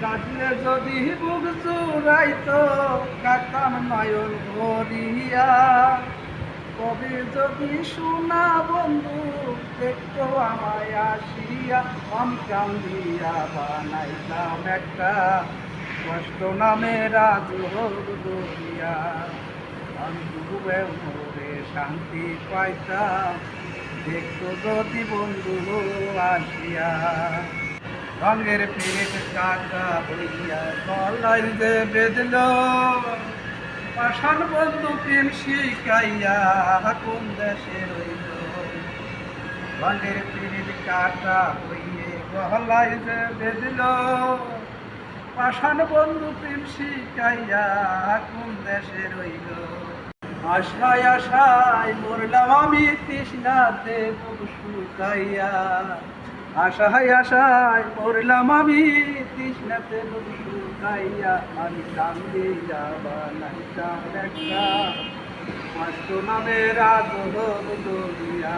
কাটলে যদি বুক চুরাইতো কাটাম নয়ন ভরিয়া, কবে যদি শোনা বন্ধু দেখতো আমায় আসিয়া, আম কান্দিয়া বানাইতাম একটা কষ্ট নামে রাজভোগ দরিয়া। আমি ডুবে মরে শান্তি পাইতাম দেখতো যদি বন্ধু আসিয়া। রঙের পেট কাটা হইয়া গলায় যে বেঁধল, পাষাণ বন্ধু প্রেম শিখাইয়া কোন দেশে রইল। রঙের পেট কাটা হইয়ে গলায় যে বেঁধল, পাষাণ বন্ধু প্রেম শিখাইয়া কোন দেশে রইল। আশায় আশায় মরলাম আমি তৃষ্ণাতে বুক শুকাইয়া, আশায় আশায় মরলাম আমি তৃষ্ণাতে বুক শুকাইয়া। আমি কান্দিয়া বানাইতাম একটা কষ্ট নামে রাজভোগ দরিয়া।